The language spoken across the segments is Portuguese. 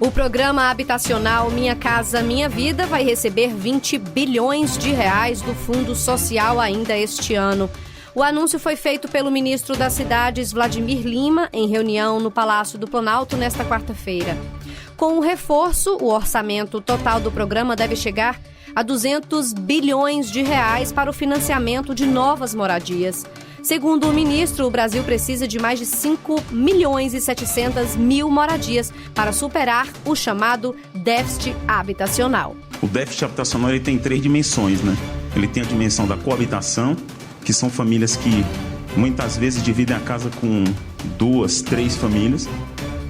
O programa habitacional Minha Casa Minha Vida vai receber 20 bilhões de reais do Fundo Social ainda este ano. O anúncio foi feito pelo ministro das Cidades, Vladimir Lima, em reunião no Palácio do Planalto nesta quarta-feira. Com o reforço, o orçamento total do programa deve chegar a 200 bilhões de reais para o financiamento de novas moradias. Segundo o ministro, o Brasil precisa de mais de 5 milhões e 700 mil moradias para superar o chamado déficit habitacional. O déficit habitacional ele tem 3 dimensões, né? Ele tem a dimensão da coabitação, que são famílias que muitas vezes dividem a casa com 2, 3 famílias.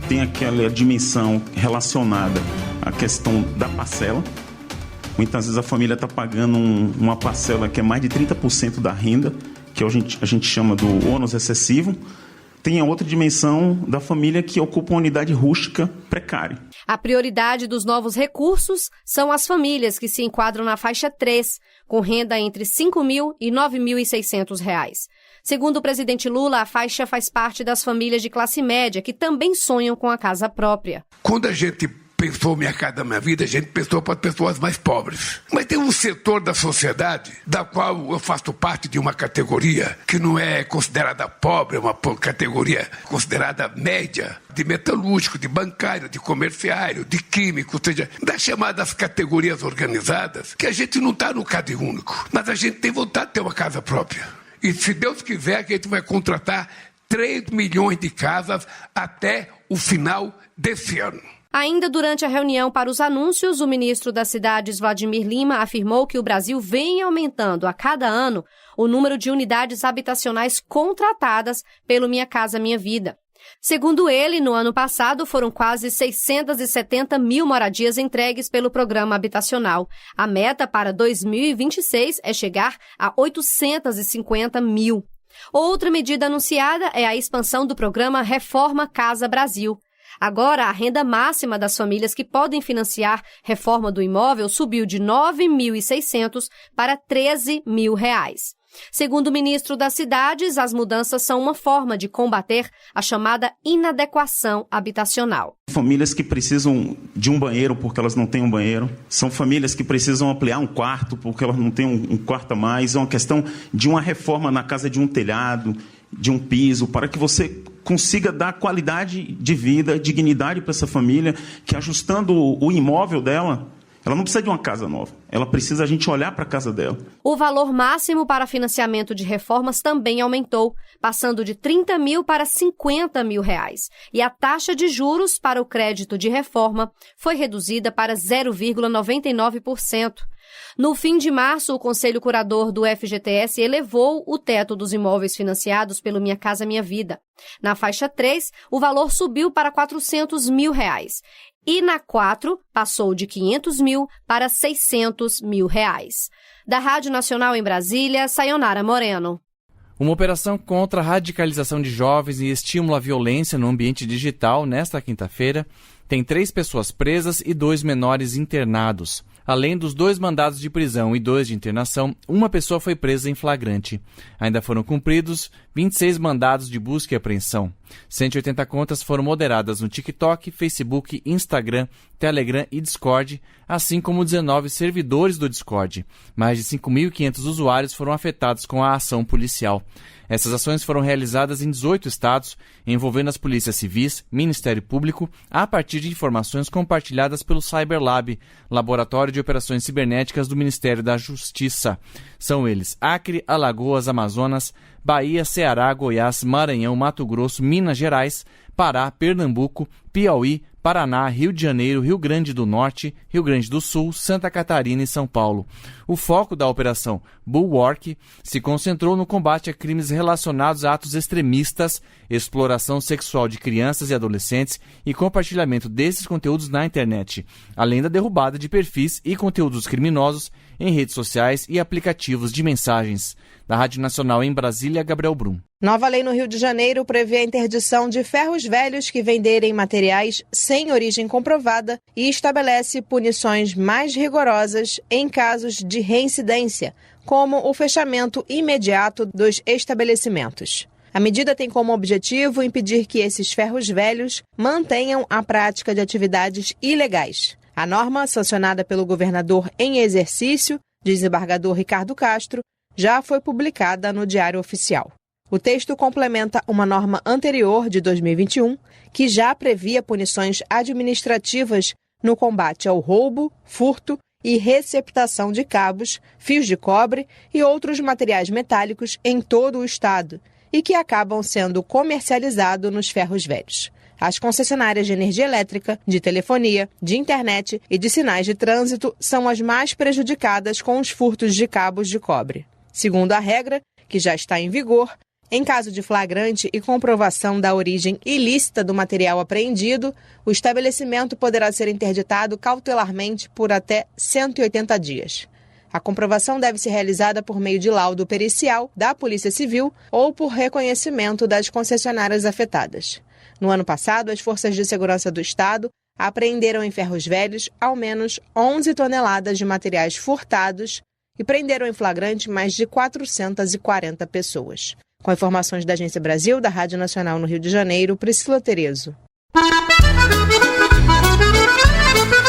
Tem aquela dimensão relacionada à questão da parcela. Muitas vezes a família está pagando uma parcela que é mais de 30% da renda, que a gente chama do ônus excessivo. Tem a outra dimensão da família que ocupa uma unidade rústica precária. A prioridade dos novos recursos são as famílias que se enquadram na faixa 3, com renda entre R$ 5.000 e R$ 9.600. Segundo o presidente Lula, a faixa faz parte das famílias de classe média que também sonham com a casa própria. Quando a gente pensou Minha Casa Minha Vida, a gente pensou para as pessoas mais pobres. Mas tem um setor da sociedade, da qual eu faço parte de uma categoria que não é considerada pobre, é uma categoria considerada média, de metalúrgico, de bancário, de comerciário, de químico, ou seja, das chamadas categorias organizadas, que a gente não está no cadê único, mas a gente tem vontade de ter uma casa própria. E se Deus quiser, a gente vai contratar 3 milhões de casas até o final desse ano. Ainda durante a reunião para os anúncios, o ministro das Cidades, Vladimir Lima, afirmou que o Brasil vem aumentando a cada ano o número de unidades habitacionais contratadas pelo Minha Casa Minha Vida. Segundo ele, no ano passado foram quase 670 mil moradias entregues pelo programa habitacional. A meta para 2026 é chegar a 850 mil. Outra medida anunciada é a expansão do programa Reforma Casa Brasil. Agora, a renda máxima das famílias que podem financiar reforma do imóvel subiu de R$ 9.600 para R$ 13.000. Segundo o ministro das Cidades, as mudanças são uma forma de combater a chamada inadequação habitacional. Famílias que precisam de um banheiro porque elas não têm um banheiro. São famílias que precisam ampliar um quarto porque elas não têm um quarto a mais. É uma questão de uma reforma na casa de um telhado, de um piso, para que você consiga dar qualidade de vida, dignidade para essa família, que ajustando o imóvel dela, ela não precisa de uma casa nova, ela precisa a gente olhar para a casa dela. O valor máximo para financiamento de reformas também aumentou, passando de 30 mil para 50 mil reais. E a taxa de juros para o crédito de reforma foi reduzida para 0,99%. No fim de março, o Conselho Curador do FGTS elevou o teto dos imóveis financiados pelo Minha Casa Minha Vida. Na faixa 3, o valor subiu para R$ 400 mil. E na 4, passou de 500 mil para 600 mil reais. Da Rádio Nacional em Brasília, Sayonara Moreno. Uma operação contra a radicalização de jovens e estímulo à violência no ambiente digital, nesta quinta-feira, tem 3 pessoas presas e 2 menores internados. Além dos 2 mandados de prisão e 2 de internação, uma pessoa foi presa em flagrante. Ainda foram cumpridos 26 mandados de busca e apreensão. 180 contas foram moderadas no TikTok, Facebook, Instagram, Telegram e Discord, assim como 19 servidores do Discord. Mais de 5.500 usuários foram afetados com a ação policial. Essas ações foram realizadas em 18 estados, envolvendo as polícias civis, Ministério Público, a partir de informações compartilhadas pelo Cyberlab, Laboratório de Operações Cibernéticas do Ministério da Justiça. São eles Acre, Alagoas, Amazonas, Bahia, Ceará, Goiás, Maranhão, Mato Grosso, Minas Gerais, Pará, Pernambuco, Piauí, Paraná, Rio de Janeiro, Rio Grande do Norte, Rio Grande do Sul, Santa Catarina e São Paulo. O foco da operação Bulwark se concentrou no combate a crimes relacionados a atos extremistas, exploração sexual de crianças e adolescentes e compartilhamento desses conteúdos na internet, além da derrubada de perfis e conteúdos criminosos em redes sociais e aplicativos de mensagens. Da Rádio Nacional em Brasília, Gabriel Brum. Nova lei no Rio de Janeiro prevê a interdição de ferros velhos que venderem materiais sem origem comprovada e estabelece punições mais rigorosas em casos de reincidência, como o fechamento imediato dos estabelecimentos. A medida tem como objetivo impedir que esses ferros velhos mantenham a prática de atividades ilegais. A norma, sancionada pelo governador em exercício, desembargador Ricardo Castro, já foi publicada no Diário Oficial. O texto complementa uma norma anterior, de 2021, que já previa punições administrativas no combate ao roubo, furto e receptação de cabos, fios de cobre e outros materiais metálicos em todo o estado, e que acabam sendo comercializados nos ferros velhos. As concessionárias de energia elétrica, de telefonia, de internet e de sinais de trânsito são as mais prejudicadas com os furtos de cabos de cobre. Segundo a regra, que já está em vigor, em caso de flagrante e comprovação da origem ilícita do material apreendido, o estabelecimento poderá ser interditado cautelarmente por até 180 dias. A comprovação deve ser realizada por meio de laudo pericial da Polícia Civil ou por reconhecimento das concessionárias afetadas. No ano passado, as Forças de Segurança do Estado apreenderam em ferros velhos ao menos 11 toneladas de materiais furtados e prenderam em flagrante mais de 440 pessoas. Com informações da Agência Brasil, da Rádio Nacional no Rio de Janeiro, Priscila Terezo.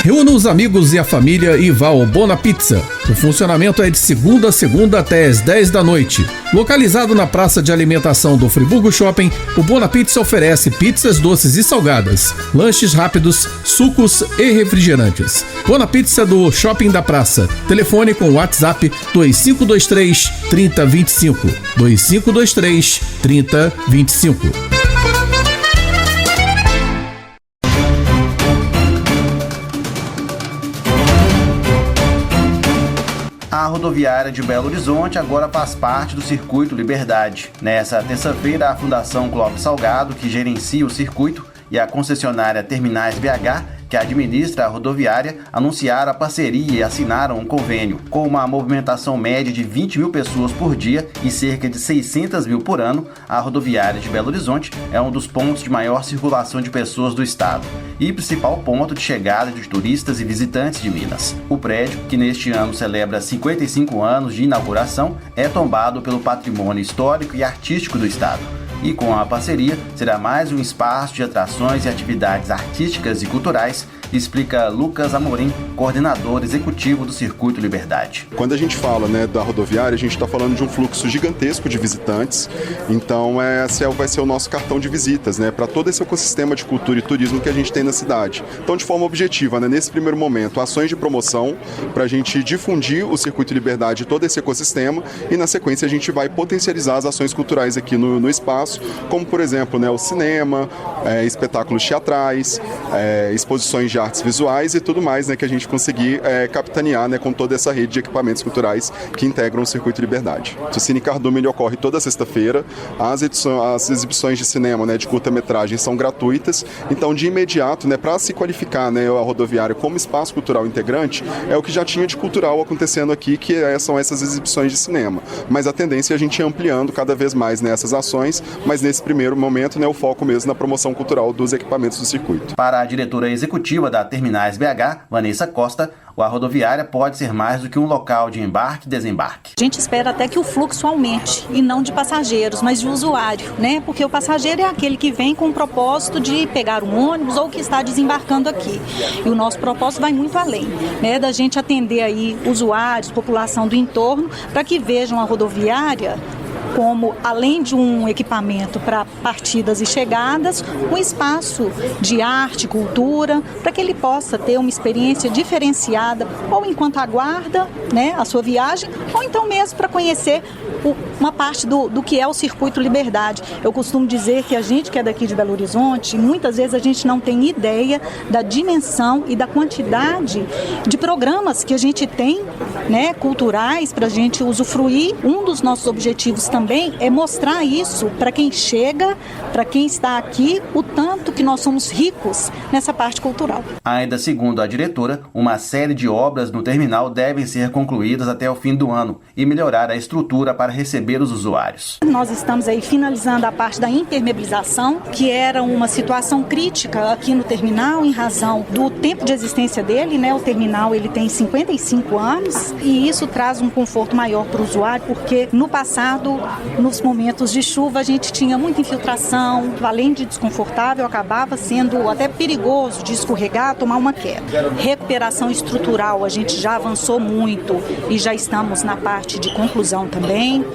Reúna os amigos e a família e vá ao Bona Pizza. O funcionamento é de segunda a segunda até às 10 da noite. Localizado na praça de alimentação do Friburgo Shopping, o Bona Pizza oferece pizzas doces e salgadas, lanches rápidos, sucos e refrigerantes. Bona Pizza do Shopping da Praça. Telefone com WhatsApp 2523 3025. 2523 3025. A rodoviária de Belo Horizonte agora faz parte do Circuito Liberdade. Nessa terça-feira, a Fundação Clóvis Salgado, que gerencia o circuito, e a concessionária Terminais BH, que administra a rodoviária, anunciaram a parceria e assinaram um convênio. Com uma movimentação média de 20 mil pessoas por dia e cerca de 600 mil por ano, a rodoviária de Belo Horizonte é um dos pontos de maior circulação de pessoas do estado e principal ponto de chegada de turistas e visitantes de Minas. O prédio, que neste ano celebra 55 anos de inauguração, é tombado pelo patrimônio histórico e artístico do estado. E com a parceria, será mais um espaço de atrações e atividades artísticas e culturais, explica Lucas Amorim, coordenador executivo do Circuito Liberdade. Quando a gente fala, da rodoviária, a gente está falando de um fluxo gigantesco de visitantes, então esse vai ser o nosso cartão de visitas, para todo esse ecossistema de cultura e turismo que a gente tem na cidade. Então, de forma objetiva, nesse primeiro momento, ações de promoção para a gente difundir o Circuito Liberdade e todo esse ecossistema, e na sequência a gente vai potencializar as ações culturais aqui no espaço, como por exemplo, o cinema, espetáculos teatrais, exposições de artes visuais e tudo mais, que a gente conseguir capitanear, com toda essa rede de equipamentos culturais que integram o Circuito Liberdade. O Cine Cardume ele ocorre toda sexta-feira, as exibições de cinema, de curta-metragem são gratuitas, então de imediato, para se qualificar, a rodoviária como espaço cultural integrante, é o que já tinha de cultural acontecendo aqui, que são essas exibições de cinema. Mas a tendência é a gente ir ampliando cada vez mais nessas ações, mas nesse primeiro momento, o foco mesmo na promoção cultural dos equipamentos do circuito. Para a diretora executiva da Terminais BH, Vanessa Costa, a rodoviária pode ser mais do que um local de embarque e desembarque. A gente espera até que o fluxo aumente, e não de passageiros, mas de usuário, Porque o passageiro é aquele que vem com o propósito de pegar um ônibus ou que está desembarcando aqui. E o nosso propósito vai muito além, da gente atender aí usuários, população do entorno, para que vejam a rodoviária como, além de um equipamento para partidas e chegadas, um espaço de arte, cultura, para que ele possa ter uma experiência diferenciada, ou enquanto aguarda a sua viagem, ou então mesmo para conhecer uma parte do que é o Circuito Liberdade. Eu costumo dizer que a gente que é daqui de Belo Horizonte, muitas vezes a gente não tem ideia da dimensão e da quantidade de programas que a gente tem, culturais, para a gente usufruir. Um dos nossos objetivos também é mostrar isso para quem chega, para quem está aqui, o tanto que nós somos ricos nessa parte cultural. Ainda segundo a diretora, uma série de obras no terminal devem ser concluídas até o fim do ano e melhorar a estrutura para receber receber os usuários. Nós estamos aí finalizando a parte da impermeabilização, que era uma situação crítica aqui no terminal em razão do tempo de existência dele, né? O terminal ele tem 55 anos e isso traz um conforto maior para o usuário, porque no passado, nos momentos de chuva, a gente tinha muita infiltração, além de desconfortável, acabava sendo até perigoso de escorregar, tomar uma queda. Recuperação estrutural, a gente já avançou muito e já estamos na parte de conclusão também.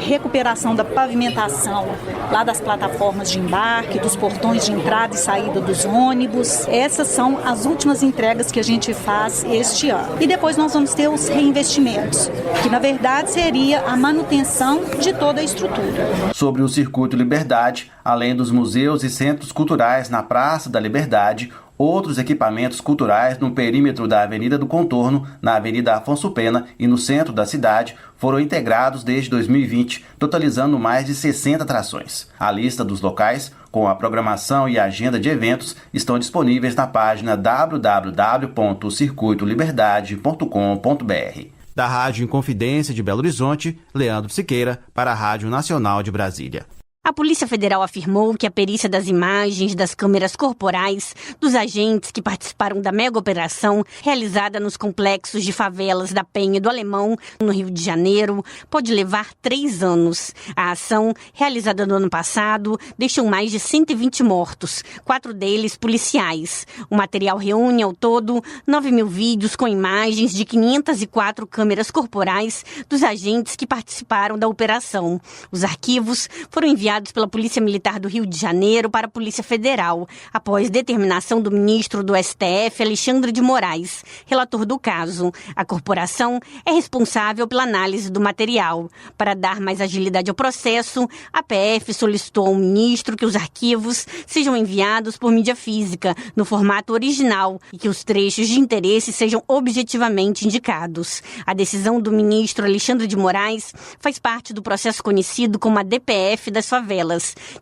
Recuperação da pavimentação lá das plataformas de embarque, dos portões de entrada e saída dos ônibus. Essas são as últimas entregas que a gente faz este ano. E depois nós vamos ter os reinvestimentos, que na verdade seria a manutenção de toda a estrutura. Sobre o Circuito Liberdade, além dos museus e centros culturais na Praça da Liberdade, outros equipamentos culturais no perímetro da Avenida do Contorno, na Avenida Afonso Pena e no centro da cidade foram integrados desde 2020, totalizando mais de 60 atrações. A lista dos locais, com a programação e a agenda de eventos, estão disponíveis na página www.circuitoliberdade.com.br. Da Rádio Inconfidência de Belo Horizonte, Leandro Siqueira, para a Rádio Nacional de Brasília. A Polícia Federal afirmou que a perícia das imagens das câmeras corporais dos agentes que participaram da mega operação realizada nos complexos de favelas da Penha e do Alemão, no Rio de Janeiro, pode levar 3 anos. A ação, realizada no ano passado, deixou mais de 120 mortos, 4 deles policiais. O material reúne, ao todo, 9.000 vídeos com imagens de 504 câmeras corporais dos agentes que participaram da operação. Os arquivos foram enviados pela Polícia Militar do Rio de Janeiro para a Polícia Federal, após determinação do ministro do STF, Alexandre de Moraes, relator do caso. A corporação é responsável pela análise do material. Para dar mais agilidade ao processo, a PF solicitou ao ministro que os arquivos sejam enviados por mídia física, no formato original, e que os trechos de interesse sejam objetivamente indicados. A decisão do ministro Alexandre de Moraes faz parte do processo conhecido como a DPF das favelas,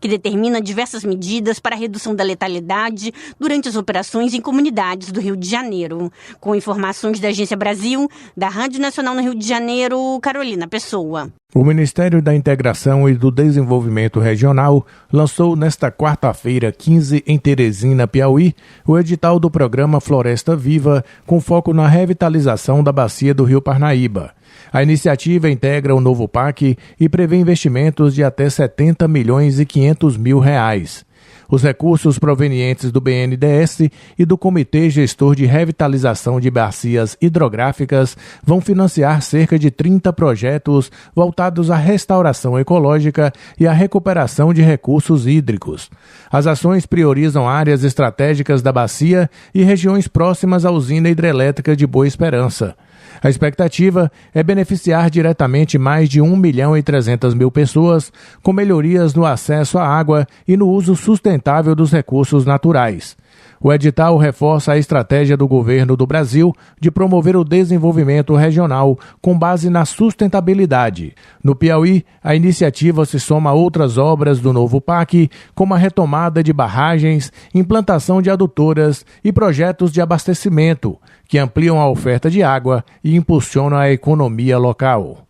que determina diversas medidas para a redução da letalidade durante as operações em comunidades do Rio de Janeiro. Com informações da Agência Brasil, da Rádio Nacional no Rio de Janeiro, Carolina Pessoa. O Ministério da Integração e do Desenvolvimento Regional lançou nesta quarta-feira, 15, em Teresina, Piauí, o edital do programa Floresta Viva, com foco na revitalização da bacia do Rio Parnaíba. A iniciativa integra o novo PAC e prevê investimentos de até R$70,5 milhões. Os recursos provenientes do BNDES e do Comitê Gestor de Revitalização de Bacias Hidrográficas vão financiar cerca de 30 projetos voltados à restauração ecológica e à recuperação de recursos hídricos. As ações priorizam áreas estratégicas da bacia e regiões próximas à usina hidrelétrica de Boa Esperança. A expectativa é beneficiar diretamente mais de 1.300.000 pessoas, com melhorias no acesso à água e no uso sustentável dos recursos naturais. O edital reforça a estratégia do governo do Brasil de promover o desenvolvimento regional com base na sustentabilidade. No Piauí, a iniciativa se soma a outras obras do novo PAC, como a retomada de barragens, implantação de adutoras e projetos de abastecimento, que ampliam a oferta de água e impulsionam a economia local.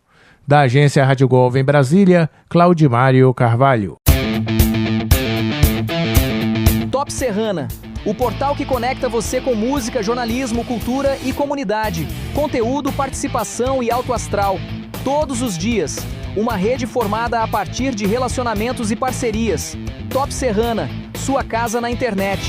Da Agência Rádio Gov em Brasília, Claudimário Carvalho. Top Serrana, o portal que conecta você com música, jornalismo, cultura e comunidade. Conteúdo, participação e alto astral. Todos os dias. Uma rede formada a partir de relacionamentos e parcerias. Top Serrana, sua casa na internet.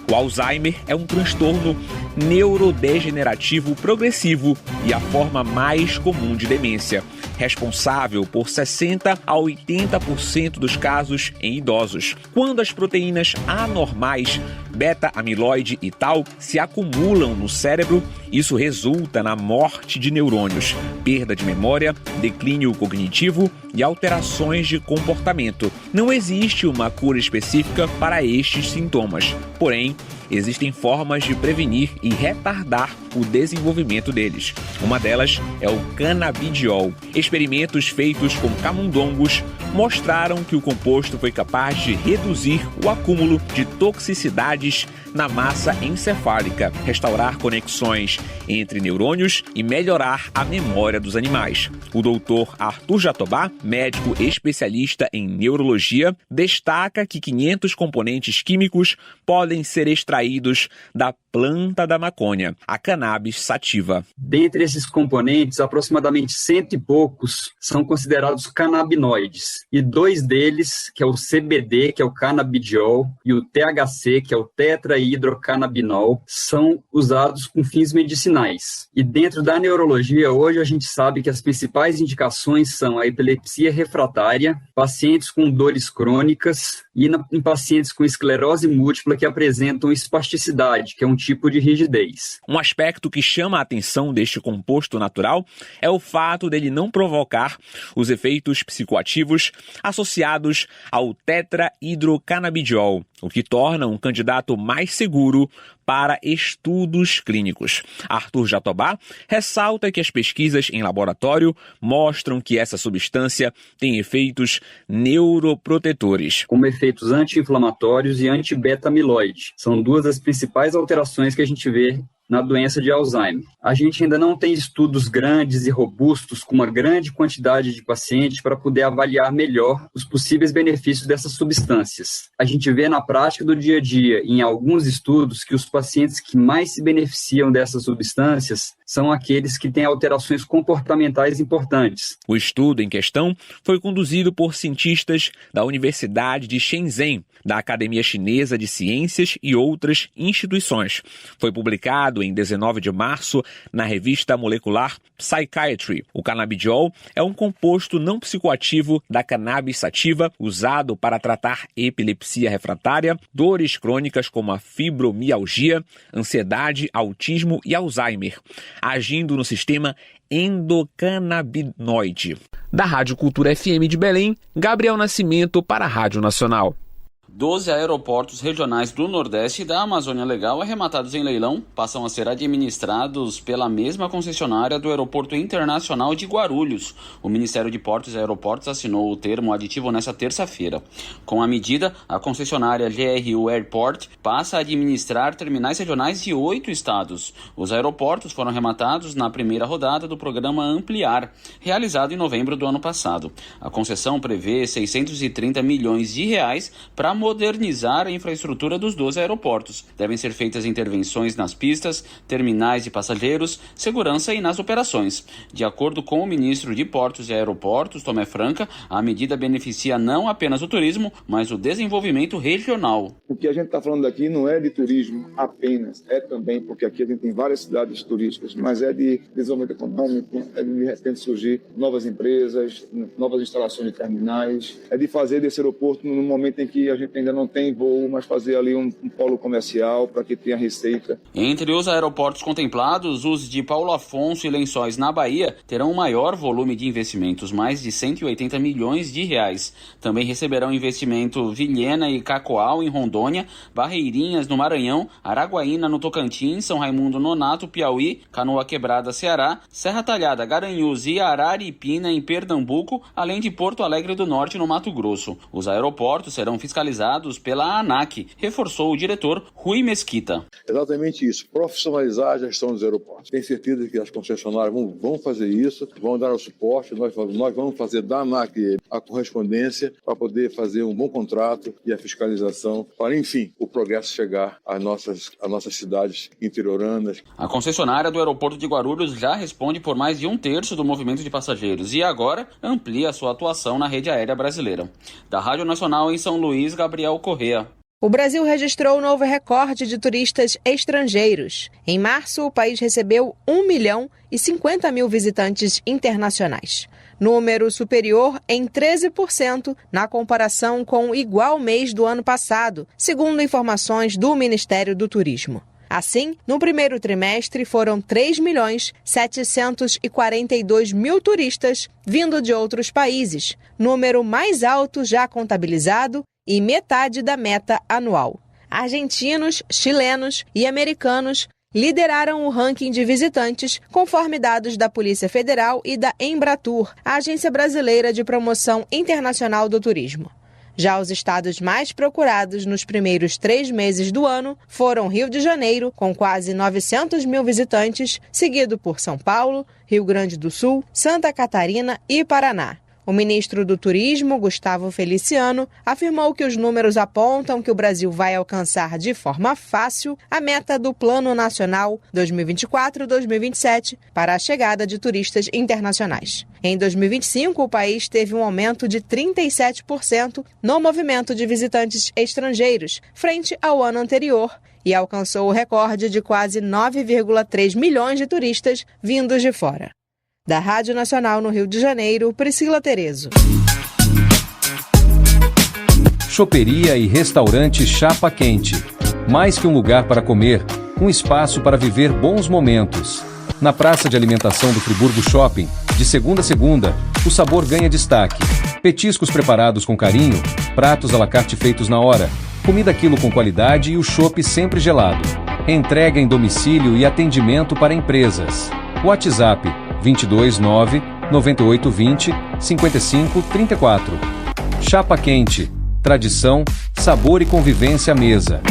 O Alzheimer é um transtorno neurodegenerativo progressivo e a forma mais comum de demência, responsável por 60% a 80% dos casos em idosos. Quando as proteínas anormais, beta-amiloide e tal, se acumulam no cérebro, isso resulta na morte de neurônios, perda de memória, declínio cognitivo e alterações de comportamento. Não existe uma cura específica para estes sintomas, porém, existem formas de prevenir e retardar o desenvolvimento deles. Uma delas é o canabidiol. Experimentos feitos com camundongos mostraram que o composto foi capaz de reduzir o acúmulo de toxicidades na massa encefálica, restaurar conexões entre neurônios e melhorar a memória dos animais. O doutor Arthur Jatobá, médico especialista em neurologia, destaca que 500 componentes químicos podem ser extraídos da planta da maconha, a cannabis sativa. Dentre esses componentes, aproximadamente 100 e poucos são considerados canabinoides, e 2 deles, que é o CBD, que é o canabidiol, e o THC, que é o tetrahidrocannabinol, são usados com fins medicinais. E dentro da neurologia, hoje a gente sabe que as principais indicações são a epilepsia refratária, pacientes com dores crônicas e em pacientes com esclerose múltipla que apresentam espasticidade, que é um tipo de rigidez. Um aspecto que chama a atenção deste composto natural é o fato dele não provocar os efeitos psicoativos associados ao tetrahidrocannabidiol, o que torna um candidato mais seguro para estudos clínicos. Arthur Jatobá ressalta que as pesquisas em laboratório mostram que essa substância tem efeitos neuroprotetores. Como efeitos anti-inflamatórios e anti-beta-amiloide. São 2 das principais alterações que a gente vê na doença de Alzheimer. A gente ainda não tem estudos grandes e robustos com uma grande quantidade de pacientes para poder avaliar melhor os possíveis benefícios dessas substâncias. A gente vê na prática do dia a dia, em alguns estudos, que os pacientes que mais se beneficiam dessas substâncias são aqueles que têm alterações comportamentais importantes. O estudo em questão foi conduzido por cientistas da Universidade de Shenzhen, da Academia Chinesa de Ciências e outras instituições. Foi publicado em 19 de março na revista molecular Psychiatry. O canabidiol é um composto não psicoativo da cannabis sativa usado para tratar epilepsia refratária, dores crônicas como a fibromialgia, ansiedade, autismo e Alzheimer, agindo no sistema endocannabinoide. Da Rádio Cultura FM de Belém, Gabriel Nascimento para a Rádio Nacional. 12 aeroportos regionais do Nordeste e da Amazônia Legal arrematados em leilão passam a ser administrados pela mesma concessionária do Aeroporto Internacional de Guarulhos. O Ministério de Portos e Aeroportos assinou o termo aditivo nesta terça-feira. Com a medida, a concessionária GRU Airport passa a administrar terminais regionais de 8 estados. Os aeroportos foram arrematados na primeira rodada do programa Ampliar, realizado em novembro do ano passado. A concessão prevê 630 milhões de reais para modernizar a infraestrutura dos 12 aeroportos. Devem ser feitas intervenções nas pistas, terminais de passageiros, segurança e nas operações. De acordo com o ministro de Portos e Aeroportos, Tomé Franca, a medida beneficia não apenas o turismo, mas o desenvolvimento regional. O que a gente está falando aqui não é de turismo apenas, é também porque aqui a gente tem várias cidades turísticas, mas é de desenvolvimento econômico, é de repente surgir novas empresas, novas instalações de terminais, é de fazer desse aeroporto no momento em que a gente ainda não tem voo, mas fazer ali um polo comercial para que tenha receita. Entre os aeroportos contemplados, os de Paulo Afonso e Lençóis na Bahia terão um maior volume de investimentos, mais de 180 milhões de reais. Também receberão investimento Vilhena e Cacoal em Rondônia, Barreirinhas no Maranhão, Araguaína no Tocantins, São Raimundo Nonato, Piauí, Canoa Quebrada, Ceará, Serra Talhada, Garanhuns e Araripina em Pernambuco, além de Porto Alegre do Norte no Mato Grosso. Os aeroportos serão fiscalizados pela ANAC, reforçou o diretor Rui Mesquita. Exatamente isso, profissionalizar a gestão dos aeroportos. Tenho certeza que as concessionárias vão fazer isso, vão dar o suporte, nós vamos fazer da ANAC a correspondência para poder fazer um bom contrato e a fiscalização para, enfim, o progresso chegar às nossas cidades interioranas. A concessionária do aeroporto de Guarulhos já responde por mais de 1/3 do movimento de passageiros e agora amplia sua atuação na rede aérea brasileira. Da Rádio Nacional em São Luís, Gabriel Correa. O Brasil registrou um novo recorde de turistas estrangeiros. Em março, o país recebeu 1.050.000 visitantes internacionais. Número superior em 13% na comparação com o igual mês do ano passado, segundo informações do Ministério do Turismo. Assim, no primeiro trimestre foram 3.742.000 turistas vindo de outros países, número mais alto já contabilizado e metade da meta anual. Argentinos, chilenos e americanos lideraram o ranking de visitantes, conforme dados da Polícia Federal e da Embratur, a Agência Brasileira de Promoção Internacional do Turismo. Já os estados mais procurados nos primeiros 3 meses do ano foram Rio de Janeiro, com quase 900 mil visitantes, seguido por São Paulo, Rio Grande do Sul, Santa Catarina e Paraná. O ministro do Turismo, Gustavo Feliciano, afirmou que os números apontam que o Brasil vai alcançar de forma fácil a meta do Plano Nacional 2024-2027 para a chegada de turistas internacionais. Em 2025, o país teve um aumento de 37% no movimento de visitantes estrangeiros, frente ao ano anterior, e alcançou o recorde de quase 9,3 milhões de turistas vindos de fora. Da Rádio Nacional no Rio de Janeiro, Priscila Terezo. Choperia e restaurante Chapa Quente. Mais que um lugar para comer, um espaço para viver bons momentos. Na praça de alimentação do Friburgo Shopping, de segunda a segunda, o sabor ganha destaque. Petiscos preparados com carinho, pratos à la carte feitos na hora, comida quilo com qualidade e o chopp sempre gelado. Entrega em domicílio e atendimento para empresas. WhatsApp 229-9820-5534. Chapa Quente. Tradição, sabor e convivência à mesa.